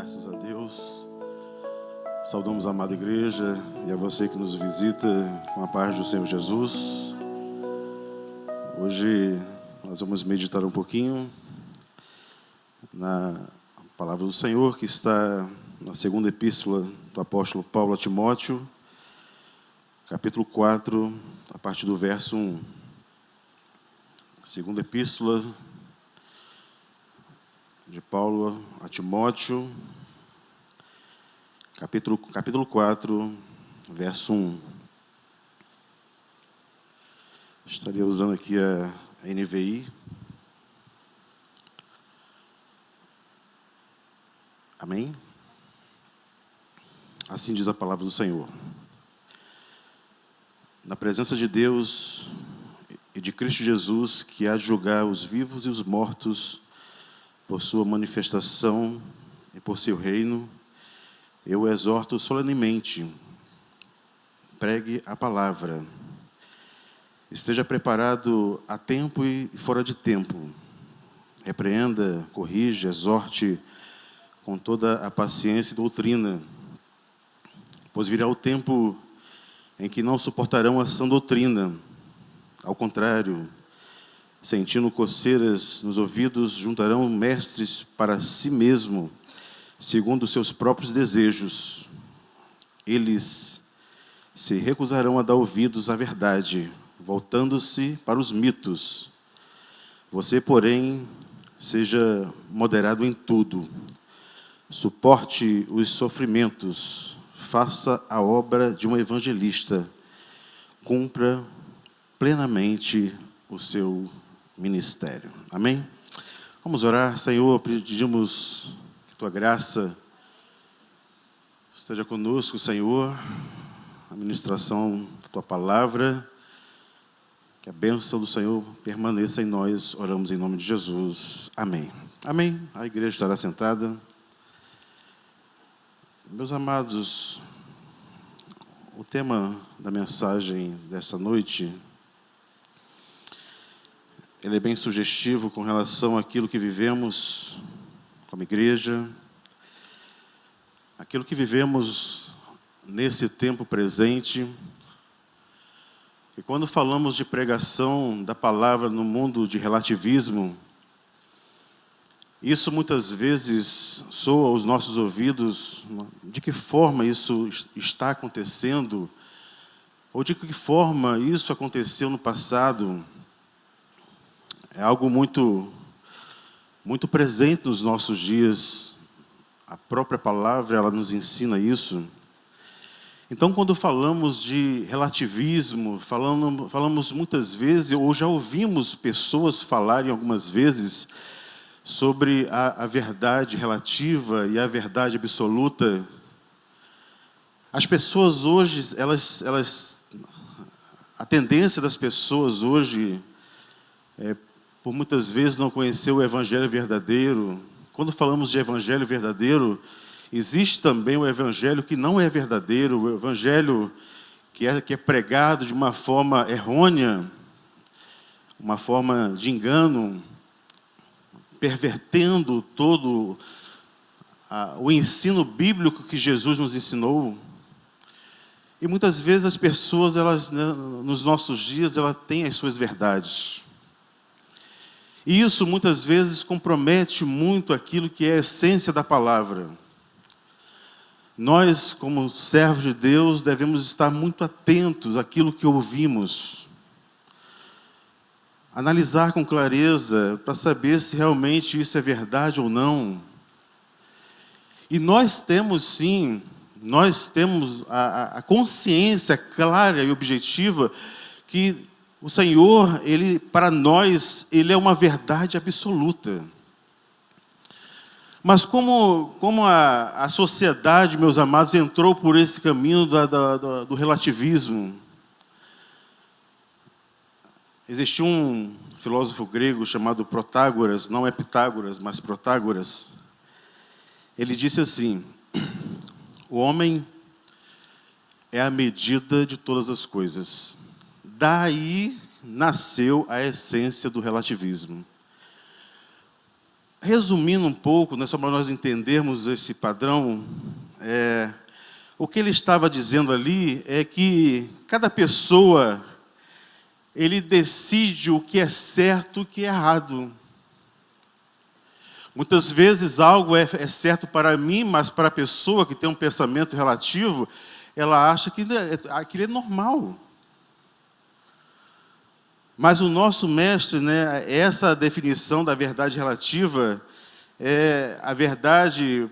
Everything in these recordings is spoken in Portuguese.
Graças a Deus. Saudamos a amada igreja e a você que nos visita com a paz do Senhor Jesus. Hoje nós vamos meditar um pouquinho na palavra do Senhor, que está na segunda epístola do apóstolo Paulo a Timóteo, capítulo 4, a partir do verso 1. Segunda epístola de Paulo a Timóteo, capítulo 4, verso 1. Estaria usando aqui a NVI. Amém? Assim diz a palavra do Senhor. Na presença de Deus e de Cristo Jesus, que há de julgar os vivos e os mortos por sua manifestação e por seu reino, eu o exorto solenemente: pregue a palavra. Esteja preparado a tempo e fora de tempo. Repreenda, corrija, exorte com toda a paciência e doutrina. Pois virá o tempo em que não suportarão a sã doutrina. Ao contrário, sentindo coceiras nos ouvidos, juntarão mestres para si mesmo, segundo os seus próprios desejos. Eles se recusarão a dar ouvidos à verdade, voltando-se para os mitos. Você, porém, seja moderado em tudo. Suporte os sofrimentos, faça a obra de um evangelista, cumpra plenamente o seu ministério. Amém? Vamos orar. Senhor, pedimos que Tua graça esteja conosco, Senhor, a ministração da Tua palavra, que a bênção do Senhor permaneça em nós. Oramos em nome de Jesus. Amém. Amém. A igreja estará sentada. Meus amados, o tema da mensagem desta noite, ele é bem sugestivo com relação àquilo que vivemos como igreja, aquilo que vivemos nesse tempo presente. E quando falamos de pregação da palavra no mundo de relativismo, isso muitas vezes soa aos nossos ouvidos. De que forma isso está acontecendo? Ou de que forma isso aconteceu no passado? É algo muito presente nos nossos dias. A própria palavra, ela nos ensina isso. Então, quando falamos de relativismo, falamos muitas vezes, ou já ouvimos pessoas falarem algumas vezes sobre a verdade relativa e a verdade absoluta. As pessoas hoje, a tendência das pessoas hoje por muitas vezes não conhecer o evangelho verdadeiro. Quando falamos de evangelho verdadeiro, existe também o evangelho que não é verdadeiro, o evangelho que é pregado de uma forma errônea, uma forma de engano, pervertendo todo o ensino bíblico que Jesus nos ensinou. E muitas vezes as pessoas, nos nossos dias, elas têm as suas verdades. E isso muitas vezes compromete muito aquilo que é a essência da palavra. Nós, como servos de Deus, devemos estar muito atentos àquilo que ouvimos. Analisar com clareza para saber se realmente isso é verdade ou não. E nós temos sim, a consciência clara e objetiva que o Senhor, para nós, Ele é uma verdade absoluta. Mas como a sociedade, meus amados, entrou por esse caminho do relativismo. Existiu um filósofo grego chamado Protágoras, não é Pitágoras, mas Protágoras. Ele disse assim: o homem é a medida de todas as coisas. Daí nasceu a essência do relativismo. resumindo um pouco, né, só para nós entendermos esse padrão, o que ele estava dizendo ali é que cada pessoa, ele decide o que é certo e o que é errado. Muitas vezes algo é certo para mim, mas para a pessoa que tem um pensamento relativo, ela acha que aquilo é normal. Mas o nosso mestre, né, essa definição da verdade relativa, a verdade,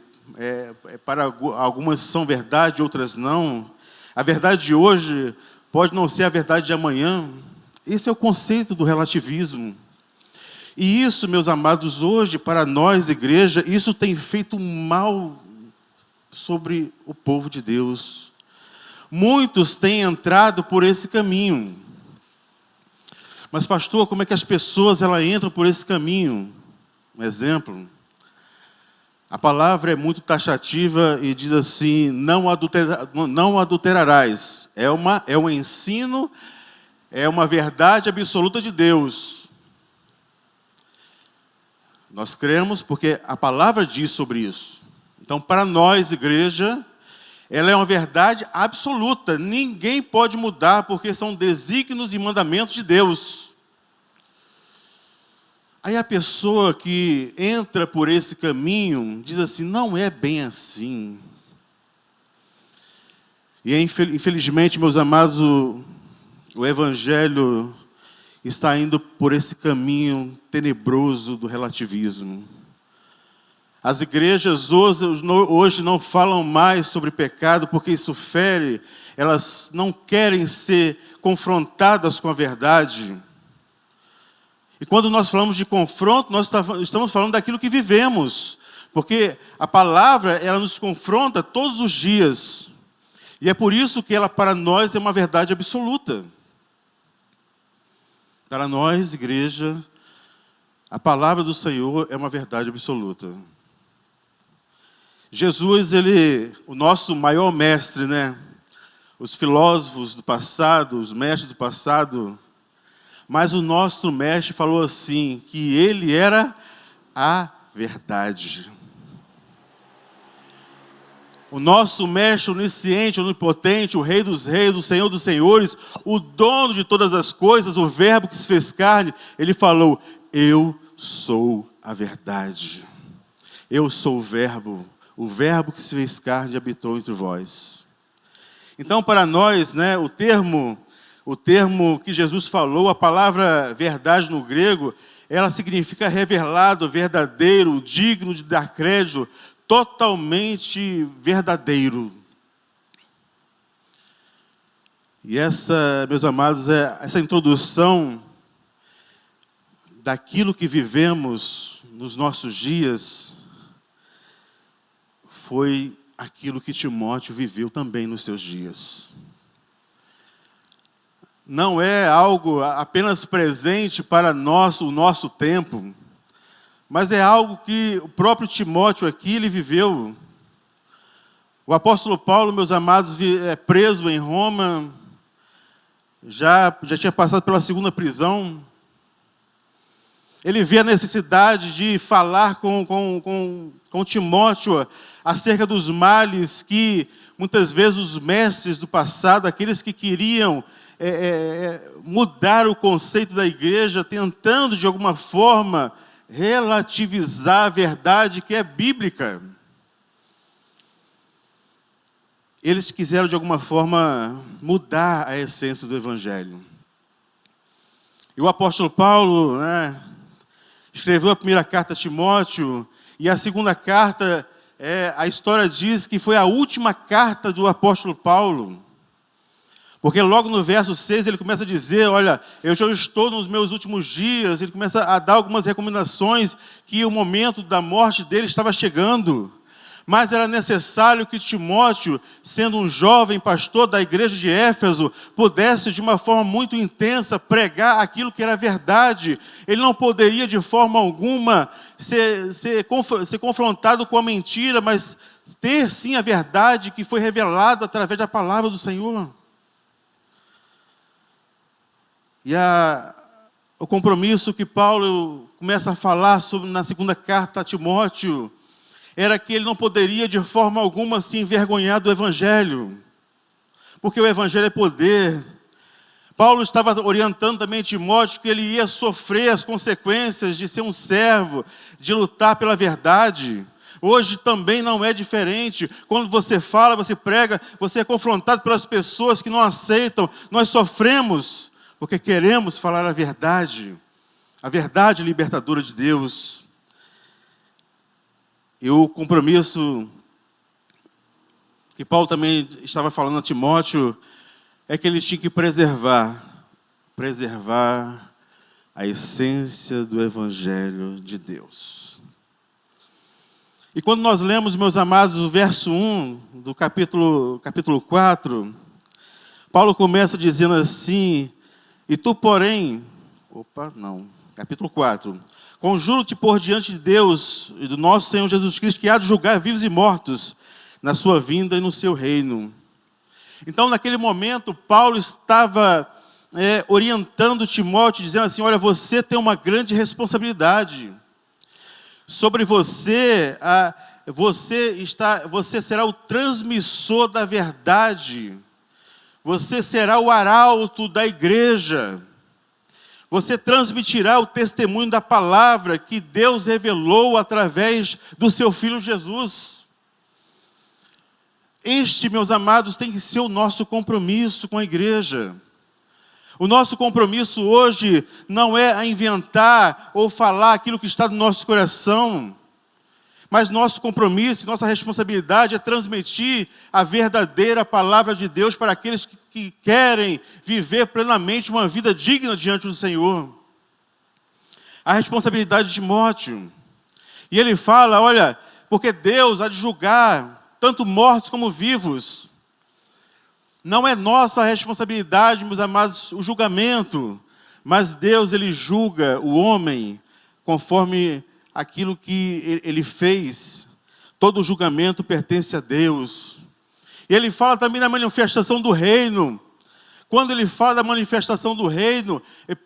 para algumas são verdade, outras não. A verdade de hoje pode não ser a verdade de amanhã. Esse é o conceito do relativismo. E isso, meus amados, hoje, para nós, igreja, isso tem feito mal sobre o povo de Deus. Muitos têm entrado por esse caminho. Mas, pastor, como é que as pessoas entram por esse caminho? Um exemplo. A palavra é muito taxativa e diz assim, não adulterarás. É um ensino, é uma verdade absoluta de Deus. Nós cremos porque a palavra diz sobre isso. Então, para nós, igreja, ela é uma verdade absoluta. Ninguém pode mudar, porque são desígnios e mandamentos de Deus. Aí a pessoa que entra por esse caminho diz assim, não é bem assim. E infelizmente, meus amados, o Evangelho está indo por esse caminho tenebroso do relativismo. As igrejas hoje não falam mais sobre pecado porque isso fere, elas não querem ser confrontadas com a verdade. E quando nós falamos de confronto, nós estamos falando daquilo que vivemos, porque a palavra, ela nos confronta todos os dias. E é por isso que ela, para nós, é uma verdade absoluta. Para nós, igreja, a palavra do Senhor é uma verdade absoluta. Jesus, o nosso maior mestre, né? Os filósofos do passado, os mestres do passado, mas o nosso mestre falou assim, que ele era a verdade. O nosso mestre onisciente, onipotente, o Rei dos Reis, o Senhor dos Senhores, o dono de todas as coisas, o Verbo que se fez carne, ele falou, eu sou a verdade. Eu sou o Verbo que se fez carne e habitou entre vós. Então, para nós, né, o termo que Jesus falou, a palavra verdade no grego, ela significa revelado, verdadeiro, digno de dar crédito, totalmente verdadeiro. E essa, meus amados, essa introdução daquilo que vivemos nos nossos dias foi aquilo que Timóteo viveu também nos seus dias. Não é algo apenas presente para o nosso tempo, mas é algo que o próprio Timóteo aqui, ele viveu. O apóstolo Paulo, meus amados, é preso em Roma, já tinha passado pela segunda prisão. Ele vê a necessidade de falar com Timóteo acerca dos males que, muitas vezes, os mestres do passado, aqueles que queriam mudar o conceito da igreja, tentando, de alguma forma, relativizar a verdade que é bíblica. Eles quiseram, de alguma forma, mudar a essência do Evangelho. E o apóstolo Paulo, né, escreveu a primeira carta a Timóteo, e a segunda carta, a história diz que foi a última carta do apóstolo Paulo. Porque logo no verso 6 ele começa a dizer, olha, eu já estou nos meus últimos dias, ele começa a dar algumas recomendações que o momento da morte dele estava chegando. Mas era necessário que Timóteo, sendo um jovem pastor da igreja de Éfeso, pudesse de uma forma muito intensa pregar aquilo que era verdade. Ele não poderia de forma alguma ser confrontado com a mentira, mas ter sim a verdade que foi revelada através da palavra do Senhor. E o compromisso que Paulo começa a falar sobre na segunda carta a Timóteo era que ele não poderia de forma alguma se envergonhar do Evangelho, porque o Evangelho é poder. Paulo estava orientando também Timóteo que ele ia sofrer as consequências de ser um servo, de lutar pela verdade. Hoje também não é diferente. Quando você fala, você prega, você é confrontado pelas pessoas que não aceitam. Nós sofremos porque queremos falar a verdade libertadora de Deus. E o compromisso que Paulo também estava falando a Timóteo é que ele tinha que preservar a essência do Evangelho de Deus. E quando nós lemos, meus amados, o verso 1 do capítulo 4, Paulo começa dizendo assim: e tu, porém, capítulo 4, conjuro-te por diante de Deus e do nosso Senhor Jesus Cristo, que há de julgar vivos e mortos na sua vinda e no seu reino. Então, naquele momento, Paulo estava orientando Timóteo, dizendo assim: olha, você tem uma grande responsabilidade. Sobre você, você será o transmissor da verdade. Você será o arauto da igreja. Você transmitirá o testemunho da palavra que Deus revelou através do seu Filho Jesus. Este, meus amados, tem que ser o nosso compromisso com a igreja. O nosso compromisso hoje não é a inventar ou falar aquilo que está no nosso coração, mas nosso compromisso, nossa responsabilidade é transmitir a verdadeira palavra de Deus para aqueles que querem viver plenamente uma vida digna diante do Senhor. A responsabilidade de Timóteo. E ele fala, olha, porque Deus há de julgar tanto mortos como vivos. Não é nossa responsabilidade, meus amados, o julgamento, mas Deus, ele julga o homem conforme aquilo que ele fez. Todo julgamento pertence a Deus. E ele fala também da manifestação do reino. Quando ele fala da manifestação do reino,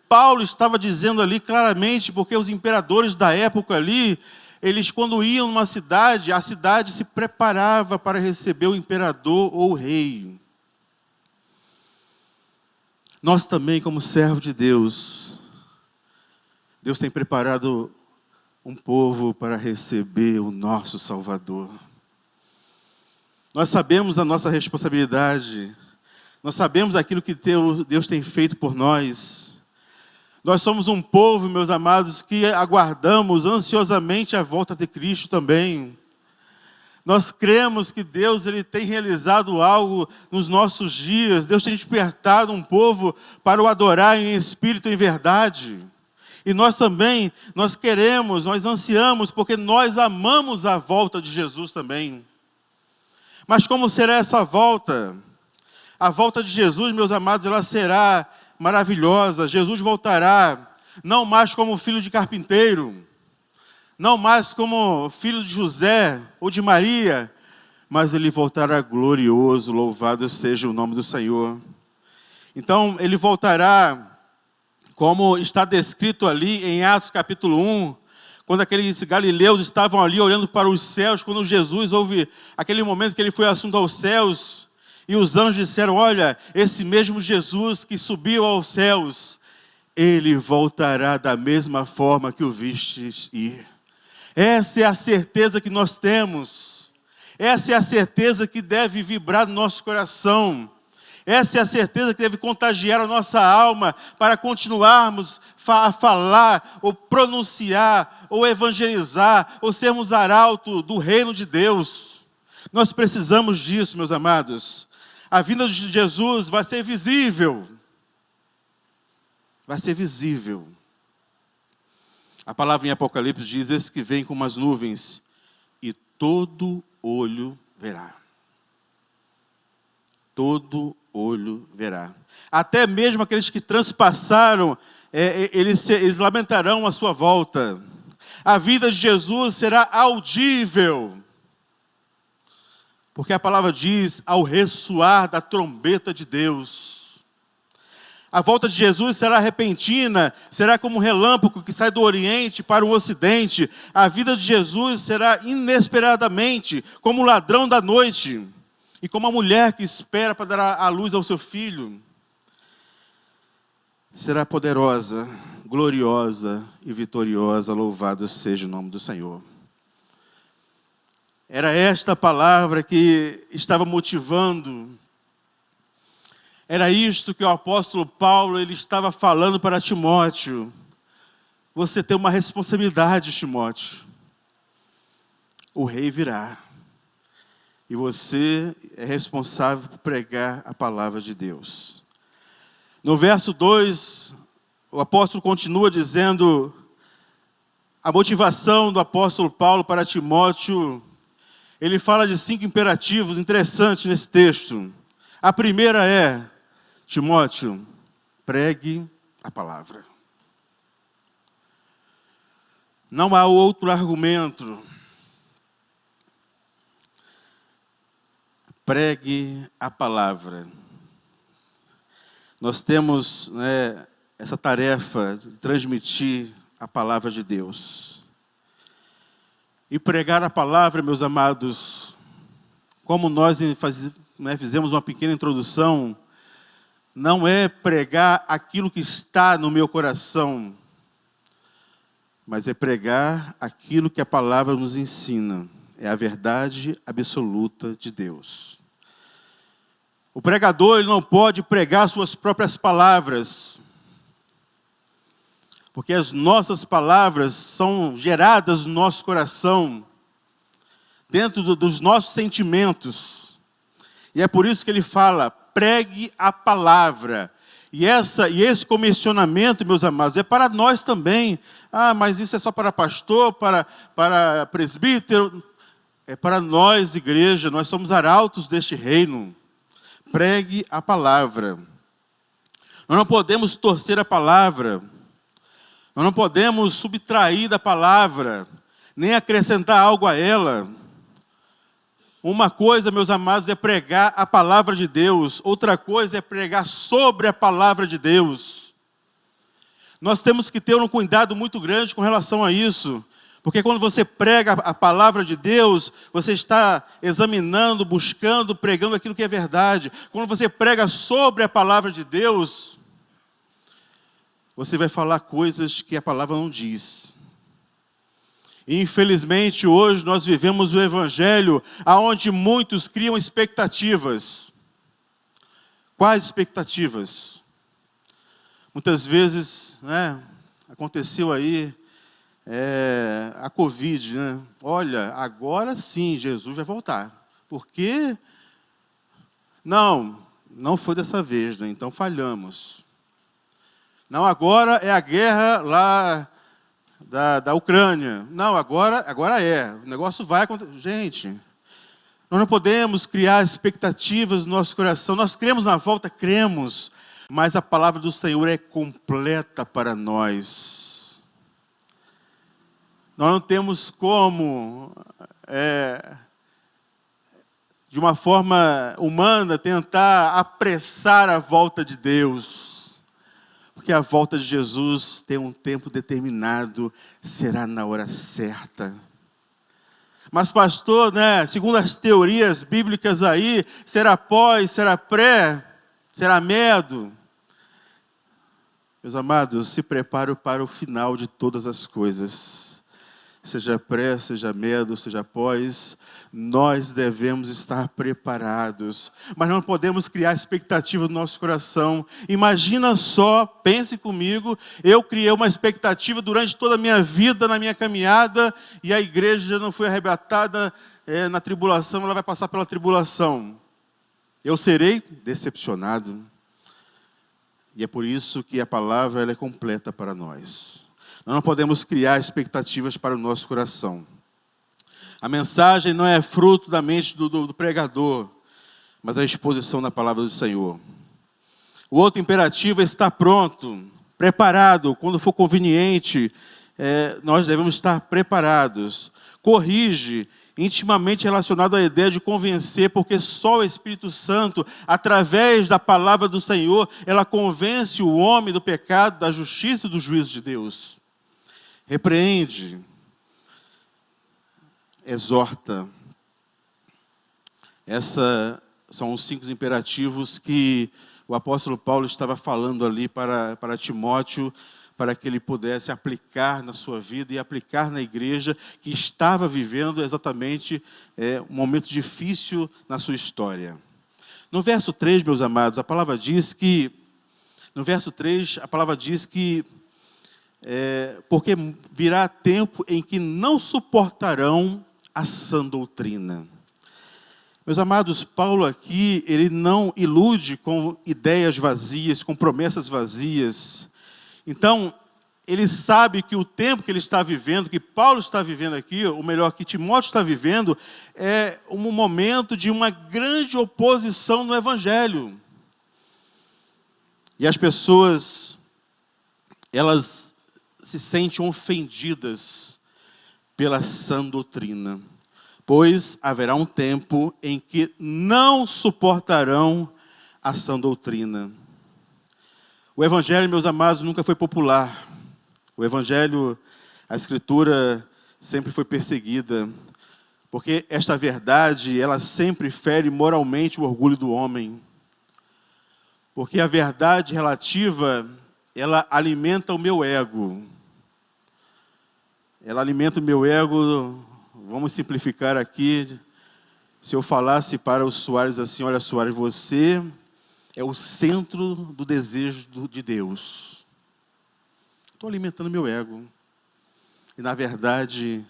Paulo estava dizendo ali claramente, porque os imperadores da época ali, eles quando iam numa cidade, a cidade se preparava para receber o imperador ou o rei. Nós também, como servo de Deus, Deus tem preparado um povo para receber o nosso Salvador. Nós sabemos a nossa responsabilidade, nós sabemos aquilo que Deus tem feito por nós. Nós somos um povo, meus amados, que aguardamos ansiosamente a volta de Cristo também. Nós cremos que Deus ele tem realizado algo nos nossos dias. Deus tem despertado um povo para o adorar em espírito e em verdade. E nós também, nós queremos, nós ansiamos, porque nós amamos a volta de Jesus também. Mas como será essa volta? A volta de Jesus, meus amados, ela será maravilhosa. Jesus voltará, não mais como filho de carpinteiro, não mais como filho de José ou de Maria, mas ele voltará glorioso, louvado seja o nome do Senhor. Então, ele voltará, como está descrito ali em Atos capítulo 1, quando aqueles galileus estavam ali olhando para os céus, quando Jesus houve aquele momento que ele foi assunto aos céus, e os anjos disseram, olha, esse mesmo Jesus que subiu aos céus, ele voltará da mesma forma que o vistes ir. Essa é a certeza que nós temos. Essa é a certeza que deve vibrar no nosso coração. Essa é a certeza que deve contagiar a nossa alma para continuarmos a falar, ou pronunciar, ou evangelizar, ou sermos arauto do reino de Deus. Nós precisamos disso, meus amados. A vinda de Jesus vai ser visível. Vai ser visível. A palavra em Apocalipse diz, esse que vem com umas nuvens, e todo olho verá. Todo olho verá. Até mesmo aqueles que transpassaram, eles lamentarão a sua volta. A vida de Jesus será audível. Porque a palavra diz, ao ressoar da trombeta de Deus. A volta de Jesus será repentina, será como um relâmpago que sai do Oriente para o Ocidente. A vida de Jesus será inesperadamente, como o ladrão da noite, e como a mulher que espera para dar a luz ao seu filho. Será poderosa, gloriosa e vitoriosa, louvado seja o nome do Senhor. Era esta palavra que estava motivando. Era isto que o apóstolo Paulo ele estava falando para Timóteo. Você tem uma responsabilidade, Timóteo. O rei virá. E você é responsável por pregar a palavra de Deus. No verso 2, o apóstolo continua dizendo a motivação do apóstolo Paulo para Timóteo. Ele fala de 5 imperativos interessantes nesse texto. A primeira é: Timóteo, pregue a palavra. Não há outro argumento. Pregue a palavra. Nós temos essa tarefa de transmitir a palavra de Deus. E pregar a palavra, meus amados, como nós fizemos uma pequena introdução, não é pregar aquilo que está no meu coração, mas é pregar aquilo que a palavra nos ensina. É a verdade absoluta de Deus. O pregador ele não pode pregar suas próprias palavras, porque as nossas palavras são geradas no nosso coração, dentro dos nossos sentimentos. E é por isso que ele fala: pregue a palavra. E esse comissionamento, meus amados, é para nós também. Ah, mas isso é só para pastor, para presbítero. É para nós, igreja, nós somos arautos deste reino. Pregue a palavra. Nós não podemos torcer a palavra. Nós não podemos subtrair da palavra, nem acrescentar algo a ela. Uma coisa, meus amados, é pregar a palavra de Deus. Outra coisa é pregar sobre a palavra de Deus. Nós temos que ter um cuidado muito grande com relação a isso. Porque quando você prega a palavra de Deus, você está examinando, buscando, pregando aquilo que é verdade. Quando você prega sobre a palavra de Deus, você vai falar coisas que a palavra não diz. Infelizmente, hoje nós vivemos o evangelho onde muitos criam expectativas. Quais expectativas? Muitas vezes, aconteceu aí a Covid, Olha, agora sim, Jesus vai voltar. Por quê? Não foi dessa vez, então falhamos. Não, agora é a guerra lá da Ucrânia. Não, agora é. O negócio vai acontecer. Gente, nós não podemos criar expectativas no nosso coração. Nós cremos na volta, cremos. Mas a palavra do Senhor é completa para nós. Nós não temos como, de uma forma humana, tentar apressar a volta de Deus. Porque a volta de Jesus tem um tempo determinado, será na hora certa. Mas pastor, segundo as teorias bíblicas aí, será pós, será pré, será medo. Meus amados, se prepare para o final de todas as coisas. Seja pré, seja medo, seja pós, nós devemos estar preparados. Mas não podemos criar expectativa no nosso coração. Imagina só, pense comigo, eu criei uma expectativa durante toda a minha vida, na minha caminhada, e a igreja não foi arrebatada na tribulação, ela vai passar pela tribulação. Eu serei decepcionado. E é por isso que a palavra ela é completa para nós. Nós não podemos criar expectativas para o nosso coração. A mensagem não é fruto da mente do pregador, mas a exposição da palavra do Senhor. O outro imperativo é estar pronto, preparado. Quando for conveniente, nós devemos estar preparados. Corrige, intimamente relacionado à ideia de convencer, porque só o Espírito Santo, através da palavra do Senhor, ela convence o homem do pecado, da justiça e do juízo de Deus. Repreende, exorta. Esses são os 5 imperativos que o apóstolo Paulo estava falando ali para Timóteo, para que ele pudesse aplicar na sua vida e aplicar na igreja que estava vivendo exatamente um momento difícil na sua história. No verso 3, meus amados, a palavra diz que, porque virá tempo em que não suportarão a sã doutrina. Meus amados, Paulo aqui, ele não ilude com ideias vazias, com promessas vazias. Então, ele sabe que o tempo que ele está vivendo, que Paulo está vivendo aqui, ou melhor, que Timóteo está vivendo, é um momento de uma grande oposição no Evangelho. E as pessoas, elas se sentem ofendidas pela sã doutrina, pois haverá um tempo em que não suportarão a sã doutrina. O Evangelho, meus amados, nunca foi popular. O Evangelho, a Escritura sempre foi perseguida, porque esta verdade, ela sempre fere moralmente o orgulho do homem. Porque a verdade relativa, ela alimenta o meu ego. Ela alimenta o meu ego, vamos simplificar aqui. Se eu falasse para o Soares assim, olha Soares, você é o centro do desejo de Deus. Estou alimentando meu ego. E, na verdade,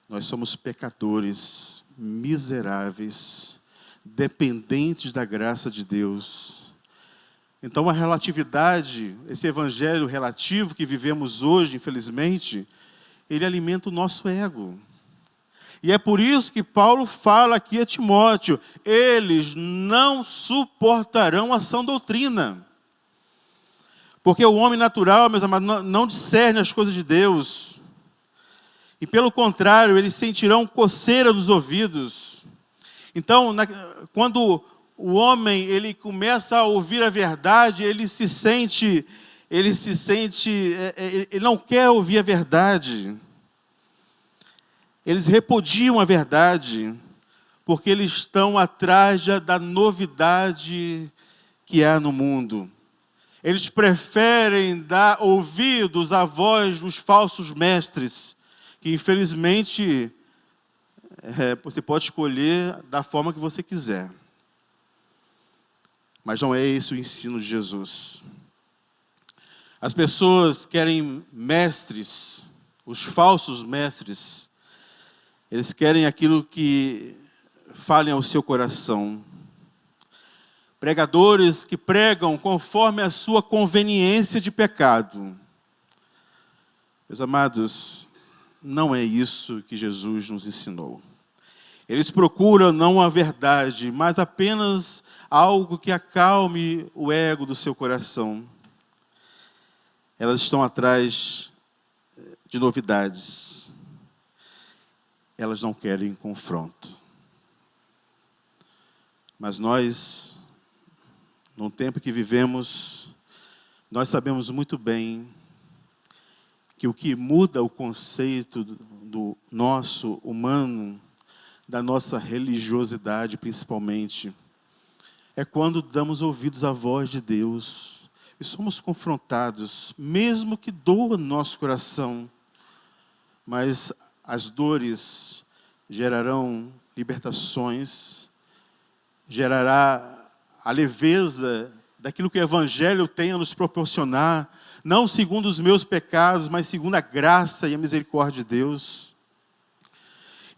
nós somos pecadores, miseráveis, dependentes da graça de Deus. Então, a relatividade, esse evangelho relativo que vivemos hoje, infelizmente, ele alimenta o nosso ego. E é por isso que Paulo fala aqui a Timóteo, eles não suportarão a sã doutrina. Porque o homem natural, meus amados, não discerne as coisas de Deus. E pelo contrário, eles sentirão coceira nos ouvidos. Então, quando o homem ele começa a ouvir a verdade, ele não quer ouvir a verdade. Eles repudiam a verdade, porque eles estão atrás da novidade que há no mundo. Eles preferem dar ouvidos à voz dos falsos mestres, que infelizmente você pode escolher da forma que você quiser. Mas não é esse o ensino de Jesus. As pessoas querem mestres, os falsos mestres, eles querem aquilo que falem ao seu coração. Pregadores que pregam conforme a sua conveniência de pecado. Meus amados, não é isso que Jesus nos ensinou. Eles procuram não a verdade, mas apenas algo que acalme o ego do seu coração. Elas estão atrás de novidades. Elas não querem confronto. Mas nós, no tempo que vivemos, nós sabemos muito bem que o que muda o conceito do nosso humano, da nossa religiosidade principalmente, é quando damos ouvidos à voz de Deus e somos confrontados, mesmo que doa no nosso coração, mas as dores gerarão libertações, gerará a leveza daquilo que o Evangelho tem a nos proporcionar, não segundo os meus pecados, mas segundo a graça e a misericórdia de Deus.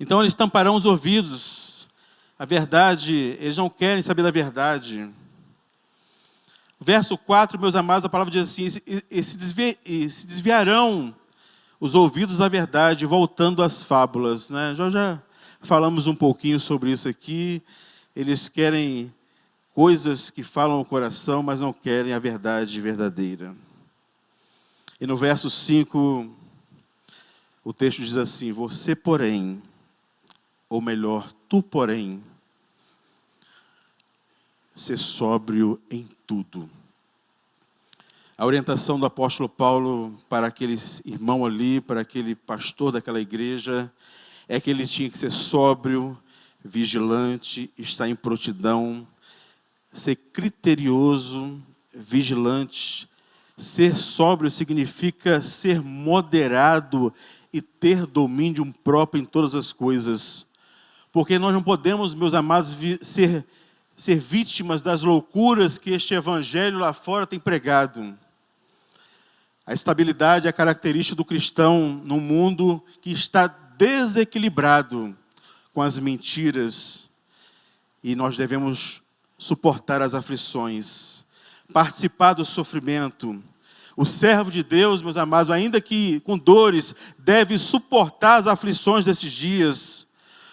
Então eles tamparão os ouvidos, a verdade, eles não querem saber da verdade. Verso 4, meus amados, a palavra diz assim, e se desviarão os ouvidos da verdade, voltando às fábulas. Né? Já falamos um pouquinho sobre isso aqui. Eles querem coisas que falam ao coração, mas não querem a verdade verdadeira. E no verso 5, o texto diz assim, você, porém, ou melhor, tu, porém, ser sóbrio em tudo. A orientação do apóstolo Paulo para aquele irmão ali, para aquele pastor daquela igreja, é que ele tinha que ser sóbrio, vigilante, estar em prontidão, ser criterioso, vigilante. Ser sóbrio significa ser moderado e ter domínio próprio em todas as coisas. Porque nós não podemos, meus amados, ser vítimas das loucuras que este evangelho lá fora tem pregado. A estabilidade é a característica do cristão num mundo que está desequilibrado com as mentiras. E nós devemos suportar as aflições, participar do sofrimento. O servo de Deus, meus amados, ainda que com dores, deve suportar as aflições desses dias.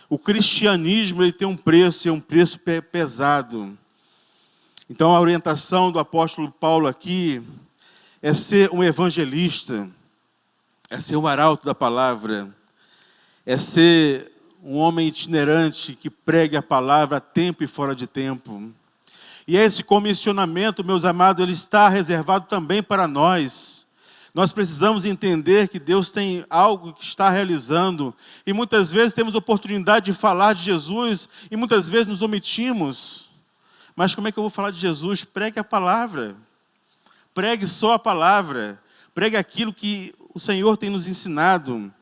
O cristianismo ele tem um preço, é um preço pesado. Então a orientação do apóstolo Paulo aqui é ser um evangelista, é ser um arauto da palavra, é ser um homem itinerante que pregue a palavra a tempo e fora de tempo. E esse comissionamento, meus amados, ele está reservado também para nós. Nós precisamos entender que Deus tem algo que está realizando. E muitas vezes temos oportunidade de falar de Jesus e muitas vezes nos omitimos. Mas como é que eu vou falar de Jesus? Pregue a palavra. Pregue só a palavra. Pregue aquilo que o Senhor tem nos ensinado.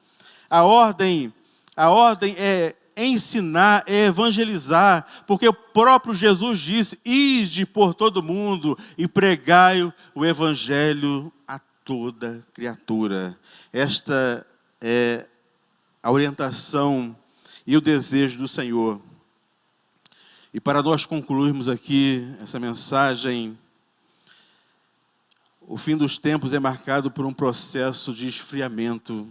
A ordem é ensinar, é evangelizar, porque o próprio Jesus disse: ide por todo mundo e pregai o evangelho a toda criatura. Esta é a orientação e o desejo do Senhor. E para nós concluirmos aqui essa mensagem, o fim dos tempos é marcado por um processo de esfriamento.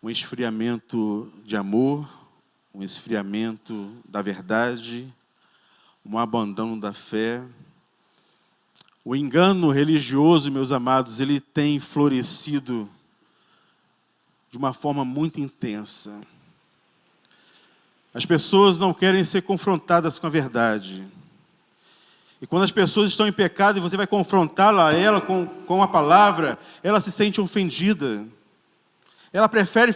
Um esfriamento de amor, um esfriamento da verdade, um abandono da fé. O engano religioso, meus amados, ele tem florescido de uma forma muito intensa. As pessoas não querem ser confrontadas com a verdade. E quando as pessoas estão em pecado e você vai confrontá-la, ela com a palavra, ela se sente ofendida. Ela prefere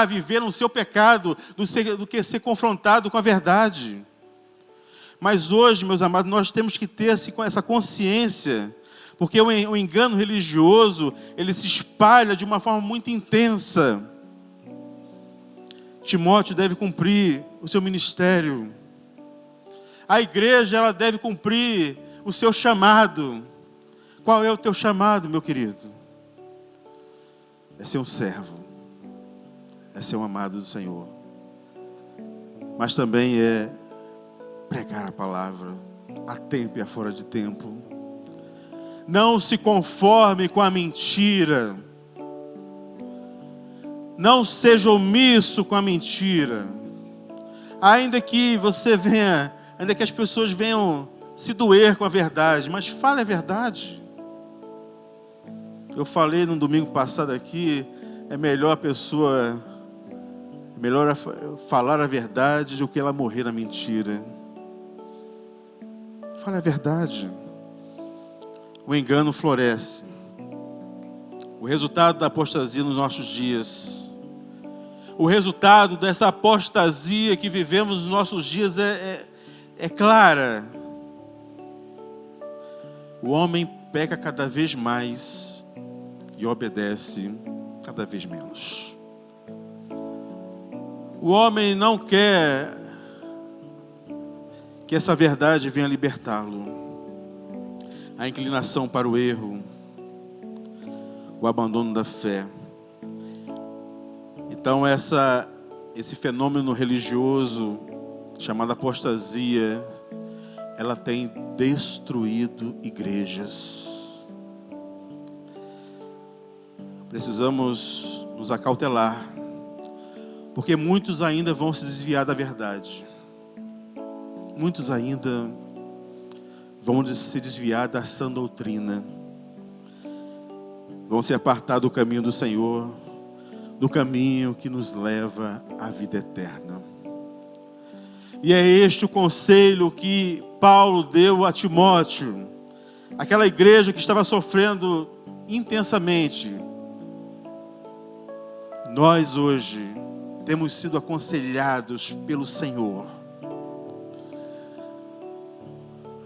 viver no seu pecado, do que ser confrontado com a verdade. Mas hoje, meus amados, nós temos que ter essa consciência, porque o engano religioso, ele se espalha de uma forma muito intensa. Timóteo deve cumprir o seu ministério. A igreja, ela deve cumprir o seu chamado. Qual é o teu chamado, meu querido? É ser um servo. É ser um amado do Senhor. Mas também é pregar a palavra a tempo e a fora de tempo. Não se conforme com a mentira. Não seja omisso com a mentira. Ainda que as pessoas venham se doer com a verdade, mas fale a verdade. Eu falei no domingo passado aqui, é melhor falar a verdade do que ela morrer na mentira. Fale a verdade. O engano floresce. O resultado da apostasia nos nossos dias, o resultado dessa apostasia que vivemos nos nossos dias é clara. O homem peca cada vez mais e obedece cada vez menos. O homem não quer que essa verdade venha libertá-lo. A inclinação para o erro, o abandono da fé. Então esse fenômeno religioso chamado apostasia, ela tem destruído igrejas. Precisamos nos acautelar, porque muitos ainda vão se desviar da verdade. Muitos ainda vão se desviar da sã doutrina. Vão se apartar do caminho do Senhor. no caminho que nos leva à vida eterna. E é este o conselho que Paulo deu a Timóteo, aquela igreja que estava sofrendo intensamente. Nós hoje temos sido aconselhados pelo Senhor.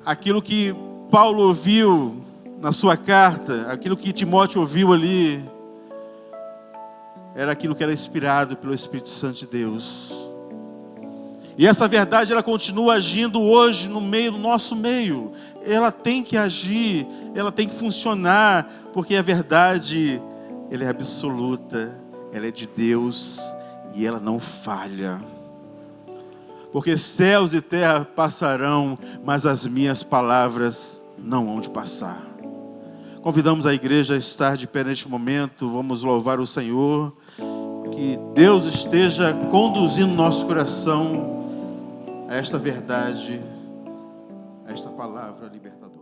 Aquilo que Paulo ouviu na sua carta, aquilo que Timóteo ouviu ali, era aquilo que era inspirado pelo Espírito Santo de Deus. E essa verdade, ela continua agindo hoje no nosso meio. Ela tem que agir, ela tem que funcionar, porque a verdade, ela é absoluta, ela é de Deus e ela não falha. Porque céus e terra passarão, mas as minhas palavras não hão de passar. Convidamos a igreja a estar de pé neste momento, vamos louvar o Senhor, que Deus esteja conduzindo nosso coração a esta verdade, a esta palavra libertadora.